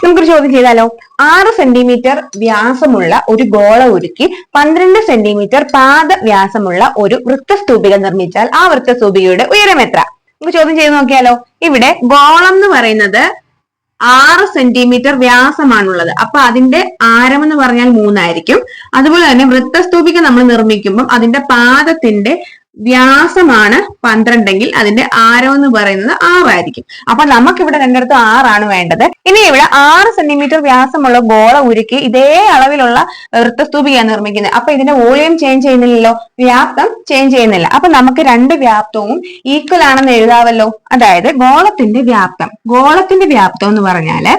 നമുക്കൊരു ചോദ്യം ചെയ്താലോ? 6 സെന്റിമീറ്റർ വ്യാസമുള്ള ഒരു ഗോള ഉരുക്കി 12 സെന്റിമീറ്റർ പാദ വ്യാസമുള്ള ഒരു വൃത്തസ്തൂപിക നിർമ്മിച്ചാൽ ആ വൃത്തസ്തൂപികയുടെ ഉയരം എത്ര? നമുക്ക് ചോദ്യം ചെയ്ത് നോക്കിയാലോ? ഇവിടെ ഗോളം എന്ന് പറയുന്നത് 6 സെന്റിമീറ്റർ വ്യാസമാണുള്ളത്. അപ്പൊ അതിന്റെ ആരം എന്ന് പറഞ്ഞാൽ 3 ആയിരിക്കും. അതുപോലെ തന്നെ വൃത്തസ്തൂപിക നമ്മൾ നിർമ്മിക്കുമ്പോൾ അതിന്റെ പാദത്തിന്റെ വ്യാസമാണ് 12 എങ്കിൽ അതിന്റെ ആരം എന്ന് പറയുന്നത് 6 ആയിരിക്കും. അപ്പൊ നമുക്കിവിടെ രണ്ടിടത്തും 6 ആണ് വേണ്ടത്. ഇനി ഇവിടെ 6 സെന്റിമീറ്റർ വ്യാസമുള്ള ഗോള ഉരുക്കി ഇതേ അളവിലുള്ള വൃത്തസ്തൂപികയാണ് നിർമ്മിക്കുന്നത്. അപ്പൊ ഇതിന്റെ വോളിയം ചേഞ്ച് ചെയ്യുന്നില്ലല്ലോ, വ്യാപ്തം ചേഞ്ച് ചെയ്യുന്നില്ല. അപ്പൊ നമുക്ക് രണ്ട് വ്യാപ്തവും ഈക്വൽ ആണെന്ന് എഴുതാവല്ലോ. അതായത് ഗോളത്തിന്റെ വ്യാപ്തം എന്ന് പറഞ്ഞാല്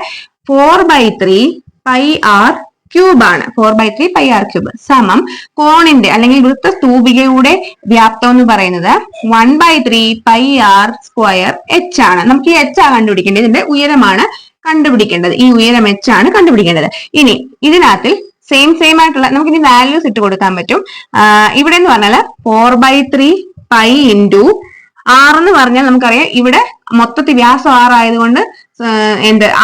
4/3 πr ക്യൂബ് ആണ്. 4/3 πr ക്യൂബ് സമം കോണിന്റെ അല്ലെങ്കിൽ വൃത്തസ്തൂപികയുടെ വ്യാപ്തം എന്ന് പറയുന്നത് 1/3 πr സ്ക്വയർ h ആണ്. നമുക്ക് ഈ h ആണ് കണ്ടുപിടിക്കേണ്ടത്. ഇതിന്റെ ഉയരമാണ് കണ്ടുപിടിക്കേണ്ടത്. ഈ ഉയരം h ആണ് കണ്ടുപിടിക്കേണ്ടത്. ഇനി ഇതിനകത്ത് സെയിം ആയിട്ടുള്ള നമുക്ക് ഇനി വാല്യൂസ് ഇട്ട് കൊടുക്കാൻ പറ്റും. ഇവിടെ എന്ന് പറഞ്ഞാൽ 4/3 π ഇൻറ്റു r എന്ന് പറഞ്ഞാൽ നമുക്കറിയാം ഇവിടെ മൊത്തത്തിൽ വ്യാസം 6 ആയതുകൊണ്ട്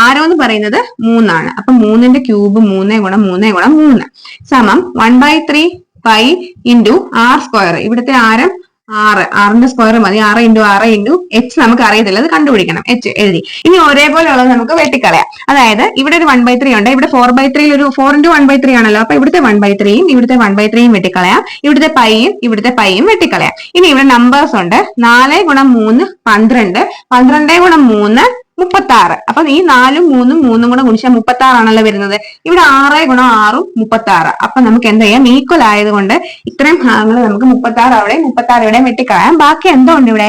ആരം എന്ന് പറയുന്നത് 3 ആണ്. അപ്പൊ 3ന്റെ ക്യൂബ് 3 ഗുണം 3 ഗുണം 3 സമം 1/3 π ഇൻറ്റു r സ്ക്വയർ. ഇവിടുത്തെ ആരം 6ന്റെ സ്ക്വയർ മതി. 6 ഇൻറ്റു 6 ഇൻറ്റു h നമുക്ക് അറിയത്തില്ല, അത് കണ്ടുപിടിക്കണം. h എഴുതി. ഇനി ഒരേപോലെ ഉള്ളത് നമുക്ക് വെട്ടിക്കളയാം. അതായത് ഇവിടെ ഒരു 1/3 ഉണ്ട്. ഇവിടെ 4/3 ഒരു 4 ഇൻറ്റു 1/3 ആണല്ലോ. അപ്പൊ ഇവിടുത്തെ 1/3യും ഇവിടുത്തെ 1/3യും വെട്ടിക്കളയാം. ഇവിടുത്തെ പൈയും വെട്ടിക്കളയാം. ഇനി ഇവിടെ നമ്പേഴ്സ് ഉണ്ട്. 4 ഗുണം 3 12, 12 ഗുണം 3 36. അപ്പൊ ഈ 4ഉം 3ഉം കൂടെ ഗുണിച്ചാൽ 36 ആണല്ലോ വരുന്നത്. ഇവിടെ 6 ഗുണം 6ഉം 36. അപ്പൊ നമുക്ക് എന്ത് ചെയ്യാം? ഈക്വൽ ആയതുകൊണ്ട് ഇത്രയും ഭാഗങ്ങൾ നമുക്ക് 36 അവിടെ 36 ഇവിടെ വെട്ടിക്കളയാം. ബാക്കി എന്തോ ഉണ്ട് ഇവിടെ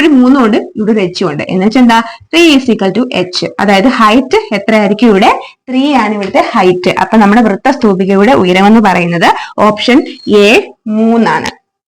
ഒരു 3 ഉണ്ട്, ഇവിടെ ഒരു h ഉണ്ട്. എന്ന് വെച്ചാൽ എന്താ? 3 = h. അതായത് ഹൈറ്റ് എത്രയായിരിക്കും? ഇവിടെ 3 ആണ് ഇവിടുത്തെ ഹൈറ്റ്. അപ്പൊ നമ്മുടെ വൃത്തസ്തൂപികയുടെ ഉയരം എന്ന് പറയുന്നത് ഓപ്ഷൻ A 3 ആണ്.